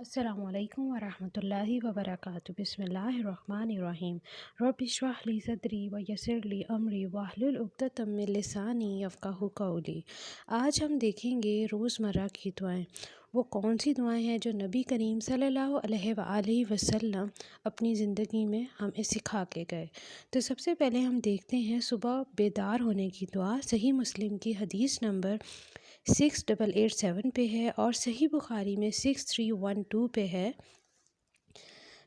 السلام علیکم ورحمۃ اللہ وبرکاتہ۔ بسم اللہ الرحمن الرحیم۔ رب اشرح لی صدری ویسر لی امری واحلل عقدۃ من لسانی یفقہوا قولی۔ آج ہم دیکھیں گے روزمرہ کی دعائیں۔ وہ کون سی دعائیں ہیں جو نبی کریم صلی اللہ علیہ وآلہ وسلم اپنی زندگی میں ہمیں سکھا کے گئے۔ تو سب سے پہلے ہم دیکھتے ہیں صبح بیدار ہونے کی دعا۔ صحیح مسلم کی حدیث نمبر 6887 پہ ہے اور صحیح بخاری میں 6312 پہ ہے۔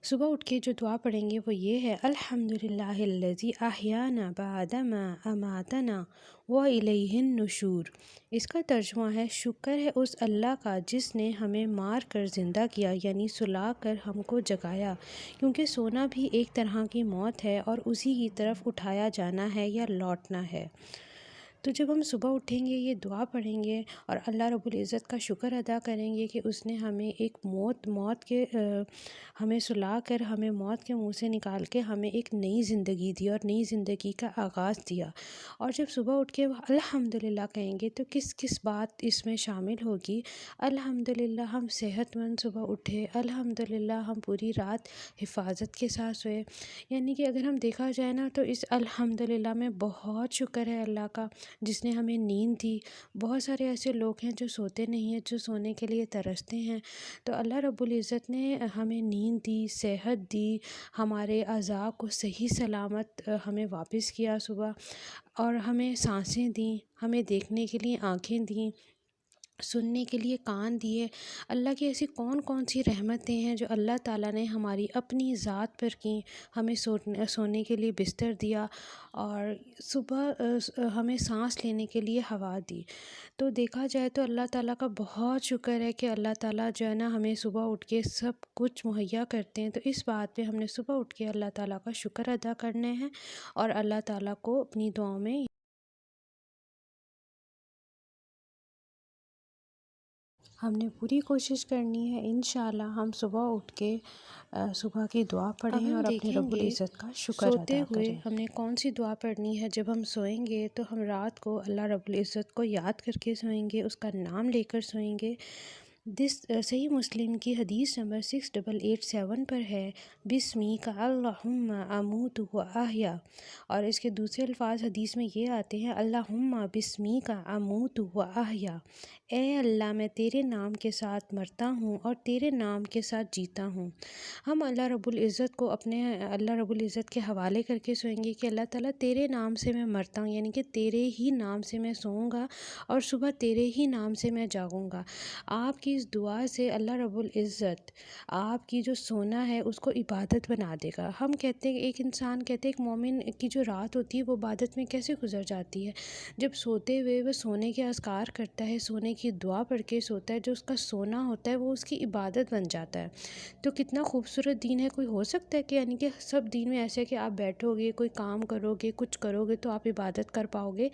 صبح اٹھ کے جو دعا پڑھیں گے وہ یہ ہے: الحمدللہ الذی احیانا بعد ما اماتنا والیہ النشور۔ اس کا ترجمہ ہے: شکر ہے اس اللہ کا جس نے ہمیں مار کر زندہ کیا، یعنی سلا کر ہم کو جگایا، کیونکہ سونا بھی ایک طرح کی موت ہے اور اسی کی طرف اٹھایا جانا ہے یا لوٹنا ہے۔ تو جب ہم صبح اٹھیں گے، یہ دعا پڑھیں گے اور اللہ رب العزت کا شکر ادا کریں گے کہ اس نے ہمیں ایک ہمیں سلا کر ہمیں موت کے منہ سے نکال کے ہمیں ایک نئی زندگی دی اور نئی زندگی کا آغاز دیا۔ اور جب صبح اٹھ کے الحمدللہ کہیں گے تو کس کس بات اس میں شامل ہوگی؟ الحمدللہ ہم صحت مند صبح اٹھے، الحمدللہ ہم پوری رات حفاظت کے ساتھ سوئے۔ یعنی کہ اگر ہم دیکھا جائے نا تو اس الحمدللہ میں بہت شکر ہے اللہ کا جس نے ہمیں نیند دی۔ بہت سارے ایسے لوگ ہیں جو سوتے نہیں ہیں، جو سونے کے لیے ترستے ہیں۔ تو اللہ رب العزت نے ہمیں نیند دی، صحت دی، ہمارے اعضاء کو صحیح سلامت ہمیں واپس کیا صبح، اور ہمیں سانسیں دیں، ہمیں دیکھنے کے لیے آنکھیں دیں، سننے کے لیے کان دیے۔ اللہ کی ایسی کون کون سی رحمتیں ہیں جو اللہ تعالیٰ نے ہماری اپنی ذات پر کیں۔ ہمیں سونے کے لیے بستر دیا اور صبح ہمیں سانس لینے کے لیے ہوا دی۔ تو دیکھا جائے تو اللہ تعالیٰ کا بہت شکر ہے کہ اللہ تعالیٰ جو ہے نا ہمیں صبح اٹھ کے سب کچھ مہیا کرتے ہیں۔ تو اس بات پہ ہم نے صبح اٹھ کے اللہ تعالیٰ کا شکر ادا کرنے ہیں اور اللہ تعالیٰ کو اپنی دعاؤں میں ہم نے پوری کوشش کرنی ہے انشاءاللہ ہم صبح اٹھ کے صبح کی دعا پڑھیں اور اپنے رب العزت کا شکر ادا کریں۔ سوتے ہوئے ہم نے کون سی دعا پڑھنی ہے؟ جب ہم سوئیں گے تو ہم رات کو اللہ رب العزت کو یاد کر کے سوئیں گے، اس کا نام لے کر سوئیں گے۔ صحیح مسلم کی حدیث نمبر 6887 پر ہے: بسمیک اللہم اموت و احیا۔ اور اس کے دوسرے الفاظ حدیث میں یہ آتے ہیں: اللہم بسمیک اموت و احیا۔ اے اللہ میں تیرے نام کے ساتھ مرتا ہوں اور تیرے نام کے ساتھ جیتا ہوں۔ ہم اللہ رب العزت کو اللہ رب العزت کے حوالے کر کے سوئیں گے کہ اللہ تعالیٰ تیرے نام سے میں مرتا ہوں، یعنی کہ تیرے ہی نام سے میں سوؤں گا اور صبح تیرے ہی نام سے میں جاگوں گا۔ آپ کی اس دعا سے اللہ رب العزت آپ کی جو سونا ہے اس کو عبادت بنا دے گا۔ ہم کہتے ہیں، ایک انسان کہتے ہیں ایک مومن کی جو رات ہوتی ہے وہ عبادت میں کیسے گزر جاتی ہے؟ جب سوتے ہوئے وہ سونے کے اذکار کرتا ہے، سونے کی دعا پڑھ کے سوتا ہے، جو اس کا سونا ہوتا ہے وہ اس کی عبادت بن جاتا ہے۔ تو کتنا خوبصورت دین ہے! کوئی ہو سکتا ہے کہ یعنی کہ سب دین میں ایسے ہے کہ آپ بیٹھو گے، کوئی کام کرو گے، کچھ کرو گے تو آپ عبادت کر پاؤ گے،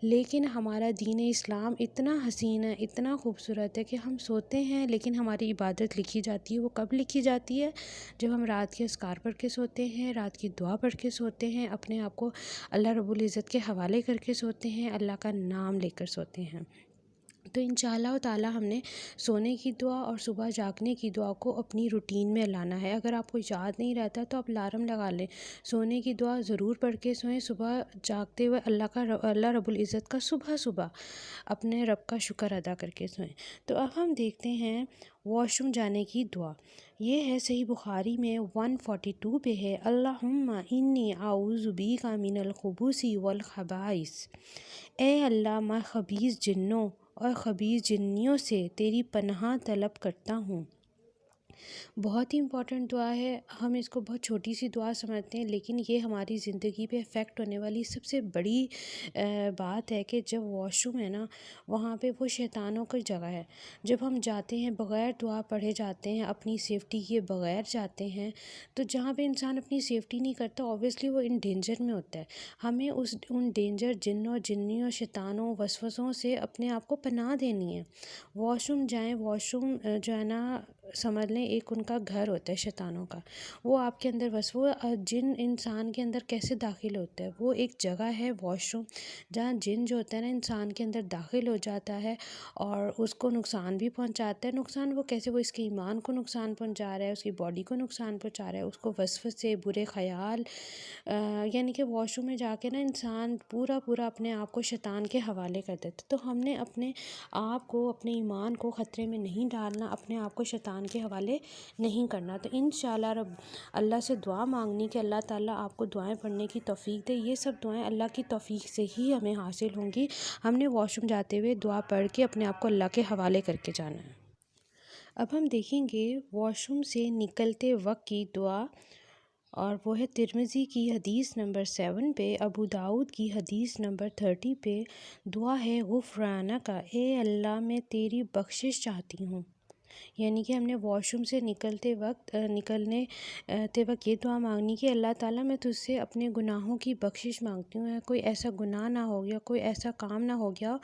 لیکن ہمارا دین اسلام اتنا حسین ہے، اتنا خوبصورت ہے کہ ہم سوتے ہیں لیکن ہماری عبادت لکھی جاتی ہے۔ وہ کب لکھی جاتی ہے؟ جب ہم رات کے اذکار پڑھ کے سوتے ہیں، رات کی دعا پڑھ کے سوتے ہیں، اپنے آپ کو اللہ رب العزت کے حوالے کر کے سوتے ہیں، اللہ کا نام لے کر سوتے ہیں۔ تو انشاءاللہ تعالیٰ ہم نے سونے کی دعا اور صبح جاگنے کی دعا کو اپنی روٹین میں لانا ہے۔ اگر آپ کو یاد نہیں رہتا تو آپ الارم لگا لیں، سونے کی دعا ضرور پڑھ کے سوئیں، صبح جاگتے ہوئے اللہ رب العزت کا صبح اپنے رب کا شکر ادا کر کے سوئیں۔ تو اب ہم دیکھتے ہیں واش روم جانے کی دعا۔ یہ ہے صحیح بخاری میں 142 پہ ہے: اللہم انی اعوذ بیک من الخبث والخبائث۔ اے اللہ میں خبیث جنوں اور خبیث جنیوں سے تیری پناہ طلب کرتا ہوں۔ بہت ہی امپورٹنٹ دعا ہے۔ ہم اس کو بہت چھوٹی سی دعا سمجھتے ہیں، لیکن یہ ہماری زندگی پہ افیکٹ ہونے والی سب سے بڑی بات ہے کہ جب واش روم ہے نا، وہاں پہ وہ شیطانوں کی جگہ ہے۔ جب ہم جاتے ہیں بغیر دعا پڑھے جاتے ہیں، اپنی سیفٹی کیے بغیر جاتے ہیں، تو جہاں پہ انسان اپنی سیفٹی نہیں کرتا اوبویسلی وہ ان ڈینجر میں ہوتا ہے۔ ہمیں ان ڈینجر جنوں، جنیوں، شیطانوں، وسوسوں سے اپنے آپ کو پناہ دینی ہے۔ واش روم جائیں، واش روم جو ہے نا سمجھ لیں ایک ان کا گھر ہوتا ہے شیطانوں کا، وہ آپ کے اندر بس وہ جن انسان کے اندر کیسے داخل ہوتا ہے، وہ ایک جگہ ہے واش روم جہاں جن جو ہوتا ہے نا انسان کے اندر داخل ہو جاتا ہے اور اس کو نقصان بھی پہنچاتا ہے۔ نقصان وہ کیسے، وہ اس کے ایمان کو نقصان پہنچا رہا ہے، اس کی باڈی کو نقصان پہنچا رہا ہے، اس کو وسوسے برے خیال، یعنی کہ واش روم میں جا کے نا انسان پورا اپنے آپ کو شیطان کے حوالے کر دیتا ہے۔ تو ہم نے اپنے آپ کو، اپنے ایمان کو خطرے میں نہیں ڈالنا، اپنے آپ کو شیطان کے حوالے نہیں کرنا۔ تو انشاءاللہ اللہ سے دعا مانگنی کہ اللہ تعالیٰ آپ کو دعائیں پڑھنے کی توفیق دے۔ یہ سب دعائیں اللہ کی توفیق سے ہی ہمیں حاصل ہوں گی۔ ہم نے واش روم جاتے ہوئے دعا پڑھ کے اپنے آپ کو اللہ کے حوالے کر کے جانا ہے۔ اب ہم دیکھیں گے واش روم سے نکلتے وقت کی دعا، اور وہ ہے ترمذی کی حدیث نمبر 7 پہ، ابو داؤد کی حدیث نمبر 30 پہ۔ دعا ہے غفرانک، اے اللہ میں تیری بخشش چاہتی ہوں۔ یعنی کہ ہم نے واش روم سے نکلنے وقت یہ دعا مانگنی کہ اللہ تعالیٰ میں تجھ سے اپنے گناہوں کی بخشش مانگتی ہوں، کوئی ایسا گناہ نہ ہو گیا، کوئی ایسا کام نہ ہو گیا۔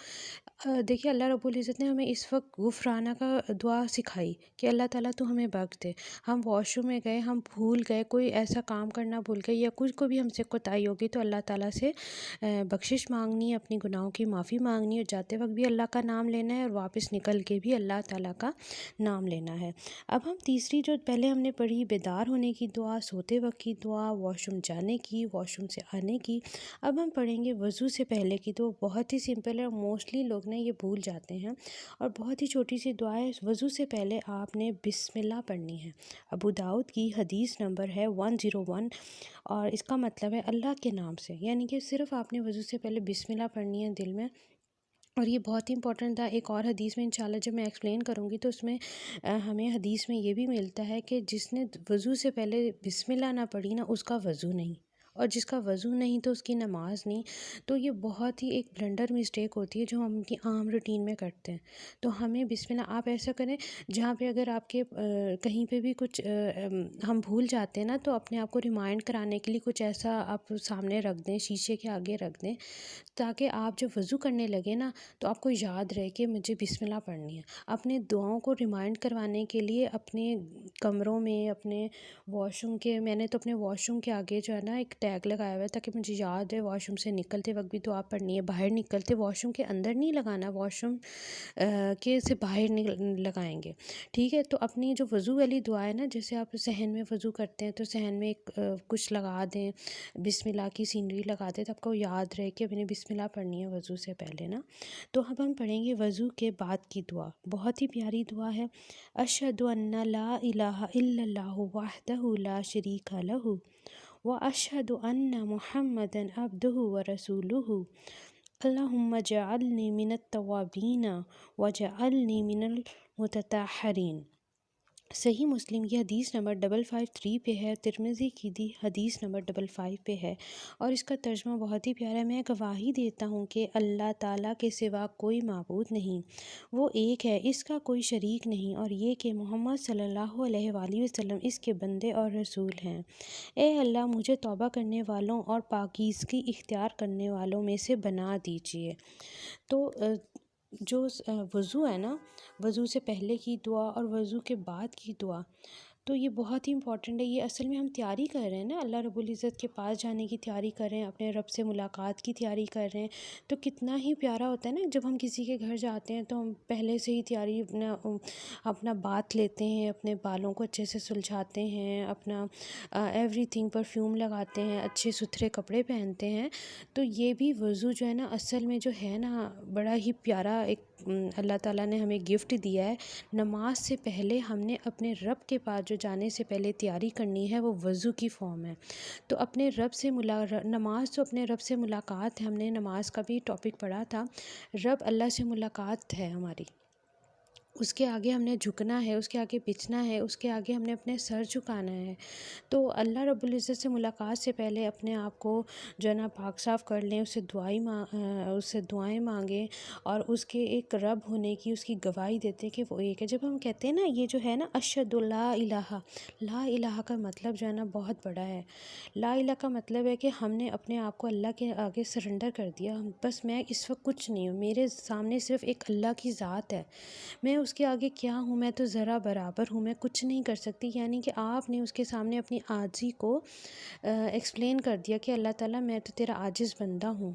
دیکھیے اللہ رب العزت نے ہمیں اس وقت غفرانہ کا دعا سکھائی کہ اللہ تعالیٰ تو ہمیں بخش دے۔ ہم واش روم میں گئے، ہم بھول گئے، کوئی ایسا کام کرنا بھول گئے یا کچھ کو بھی ہم سے کوتاہی ہوگی، تو اللہ تعالیٰ سے بخشش مانگنی ہے، اپنی گناہوں کی معافی مانگنی ہے، اور جاتے وقت بھی اللہ کا نام لینا ہے اور واپس نکل کے بھی اللہ تعالیٰ کا نام لینا ہے۔ اب ہم تیسری جو پہلے ہم نے پڑھی بیدار ہونے کی دعا، سوتے وقت کی دعا، واش روم جانے کی، واش روم سے آنے کی، اب ہم پڑھیں گے وضو سے پہلے کی۔ تو بہت ہی سمپل ہے اور موسٹلی لوگ نے یہ بھول جاتے ہیں، اور بہت ہی چھوٹی سی دعا ہے۔ وضو سے پہلے آپ نے بسم اللہ پڑھنی ہے۔ ابو داؤد کی حدیث نمبر ہے 101، اور اس کا مطلب ہے اللہ کے نام سے، یعنی کہ صرف آپ نے وضو سے پہلے بسم اللہ پڑھنی ہے دل میں۔ اور یہ بہت ہی امپورٹنٹ تھا۔ ایک اور حدیث میں انشاءاللہ جب میں ایکسپلین کروں گی تو اس میں ہمیں حدیث میں یہ بھی ملتا ہے کہ جس نے وضو سے پہلے بسم اللہ نہ پڑھی نا، اس کا وضو نہیں، اور جس کا وضو نہیں تو اس کی نماز نہیں۔ تو یہ بہت ہی ایک بلنڈر مسٹیک ہوتی ہے جو ہم کی عام روٹین میں کرتے ہیں۔ تو ہمیں بسم اللہ، آپ ایسا کریں جہاں پہ اگر آپ کے کہیں پہ بھی کچھ ہم بھول جاتے ہیں نا، تو اپنے آپ کو ریمائنڈ کرانے کے لیے کچھ ایسا آپ سامنے رکھ دیں، شیشے کے آگے رکھ دیں، تاکہ آپ جب وضو کرنے لگے نا تو آپ کو یاد رہے کہ مجھے بسم اللہ پڑھنی ہے۔ اپنے دعاؤں کو ریمائنڈ کروانے کے لیے اپنے کمروں میں، اپنے واش روم کے، میں نے تو اپنے واش روم کے آگے جو ہے نا ایک ٹیگ لگایا ہوا ہے تاکہ مجھے یاد رہے واش روم سے نکلتے وقت بھی دعا پڑھنی ہے، باہر نکلتے واش روم کے اندر نہیں لگانا، واش روم کے سے باہر لگائیں گے، ٹھیک ہے۔ تو اپنی جو وضو والی دعا ہے نا، جیسے آپ صحن میں وضو کرتے ہیں تو صحن میں ایک کچھ لگا دیں، بسم اللہ کی سینری لگا دیں، تو آپ کو یاد رہے کہ میں نے بسم اللہ پڑھنی ہے وضو سے پہلے نا۔ تو اب ہم پڑھیں گے وضو کے بعد کی دعا، بہت ہی پیاری دعا ہے۔ اشہد ان لا الہ الا اللہ وحدہ لا شریک لہ واشہد ان محمدا عبدہ ورسولہ اللہم اجعلنی من التوابین واجعلنی من المتطہرین۔ صحیح مسلم کی حدیث نمبر 553 پہ ہے، ترمذی کی دی حدیث نمبر 55 پہ ہے، اور اس کا ترجمہ بہت ہی پیارا ہے۔ میں گواہی دیتا ہوں کہ اللہ تعالیٰ کے سوا کوئی معبود نہیں، وہ ایک ہے، اس کا کوئی شریک نہیں، اور یہ کہ محمد صلی اللہ علیہ وآلہ وسلم اس کے بندے اور رسول ہیں۔ اے اللہ مجھے توبہ کرنے والوں اور پاکیزگی اختیار کرنے والوں میں سے بنا دیجیے۔ تو جو وضو ہے نا، وضو سے پہلے کی دعا اور وضو کے بعد کی دعا، تو یہ بہت ہی امپورٹنٹ ہے۔ یہ اصل میں ہم تیاری کر رہے ہیں نا، اللہ رب العزت کے پاس جانے کی تیاری کر رہے ہیں، اپنے رب سے ملاقات کی تیاری کر رہے ہیں۔ تو کتنا ہی پیارا ہوتا ہے نا جب ہم کسی کے گھر جاتے ہیں تو ہم پہلے سے ہی تیاری اپنا بات لیتے ہیں، اپنے بالوں کو اچھے سے سلجھاتے ہیں، اپنا ایوری تھنگ پرفیوم لگاتے ہیں، اچھے ستھرے کپڑے پہنتے ہیں۔ تو یہ بھی وضو جو ہے نا، اصل میں جو ہے نا بڑا ہی پیارا ایک اللہ تعالیٰ نے ہمیں گفٹ دیا ہے۔ نماز سے پہلے ہم نے اپنے رب کے پاس جو جانے سے پہلے تیاری کرنی ہے وہ وضو کی فارم ہے۔ تو اپنے رب سے نماز تو اپنے رب سے ملاقات ہے، ہم نے نماز کا بھی ٹاپک پڑھا تھا، رب اللہ سے ملاقات ہے ہماری، اس کے آگے ہم نے جھکنا ہے، اس کے آگے بچنا ہے، اس کے آگے ہم نے اپنے سر جھکانا ہے۔ تو اللہ رب العزت سے ملاقات سے پہلے اپنے آپ کو جو ہے نا پاک صاف کر لیں، اس سے دعائیں مانگیں، اور اس کے ایک رب ہونے کی اس کی گواہی دیتے کہ وہ ایک ہے۔ جب ہم کہتے ہیں نا یہ جو ہے نا اشہد لا الہ، لا الہ کا مطلب جو ہے نا بہت بڑا ہے۔ لا الہ کا مطلب ہے کہ ہم نے اپنے آپ کو اللہ کے آگے سرنڈر کر دیا، بس میں اس وقت کچھ نہیں ہوں، میرے سامنے صرف ایک اللہ کی ذات ہے، میں اس کے آگے کیا ہوں، میں تو ذرا برابر ہوں، میں کچھ نہیں کر سکتی۔ یعنی کہ آپ نے اس کے سامنے اپنی عاجزی کو ایکسپلین کر دیا کہ اللہ تعالیٰ میں تو تیرا عاجز بندہ ہوں۔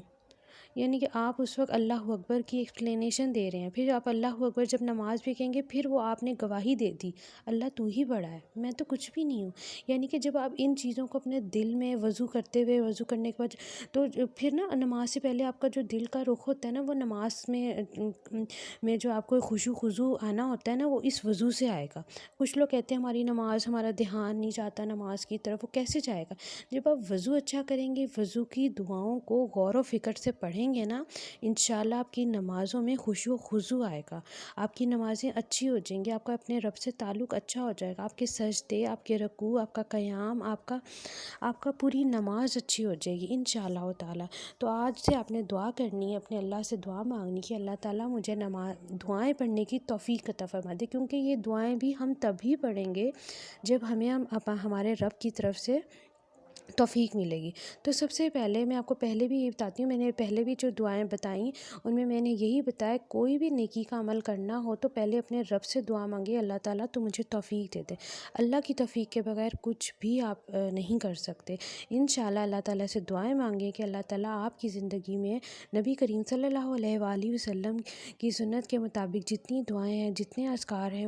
یعنی کہ آپ اس وقت اللہ اکبر کی ایکسپلینیشن دے رہے ہیں، پھر آپ اللہ اکبر جب نماز بھی کہیں گے پھر وہ آپ نے گواہی دے دی، اللہ تو ہی بڑا ہے، میں تو کچھ بھی نہیں ہوں۔ یعنی کہ جب آپ ان چیزوں کو اپنے دل میں وضو کرتے ہوئے، وضو کرنے کے بعد تو پھر نا نماز سے پہلے آپ کا جو دل کا رخ ہوتا ہے نا، وہ نماز میں جو آپ کو خشوع خضوع آنا ہوتا ہے نا، وہ اس وضو سے آئے گا۔ کچھ لوگ کہتے ہیں ہماری نماز، ہمارا دھیان نہیں جاتا نماز کی طرف، وہ کیسے جائے گا؟ جب آپ وضو اچھا کریں گے، وضو کی دعاؤں کو غور و فکر سے پڑھیں گے نا، انشاءاللہ آپ کی نمازوں میں خشوع و خضوع آئے گا، آپ کی نمازیں اچھی ہو جائیں گی، آپ کا اپنے رب سے تعلق اچھا ہو جائے گا، آپ کے سجدے، آپ کے رکوع، آپ کا قیام، آپ کا پوری نماز اچھی ہو جائے گی انشاءاللہ تعالیٰ۔ تو آج سے آپ نے دعا کرنی ہے، اپنے اللہ سے دعا مانگنی کہ اللہ تعالیٰ مجھے دعائیں پڑھنے کی توفیق عطا فرما دے، کیونکہ یہ دعائیں بھی ہم تبھی پڑھیں گے جب ہمیں ہمارے رب کی طرف سے توفیق ملے گی۔ تو سب سے پہلے میں آپ کو پہلے بھی یہ بتاتی ہوں، میں نے پہلے بھی جو دعائیں بتائیں ان میں نے یہی بتایا، کوئی بھی نیکی کا عمل کرنا ہو تو پہلے اپنے رب سے دعا مانگے، اللہ تعالیٰ تو مجھے توفیق دے دے۔ اللہ کی توفیق کے بغیر کچھ بھی آپ نہیں کر سکتے۔ انشاءاللہ اللہ تعالیٰ سے دعائیں مانگیں کہ اللہ تعالیٰ آپ کی زندگی میں نبی کریم صلی اللہ علیہ وآلہ وسلم کی سنت کے مطابق جتنی دعائیں ہیں، جتنے اذکار ہیں،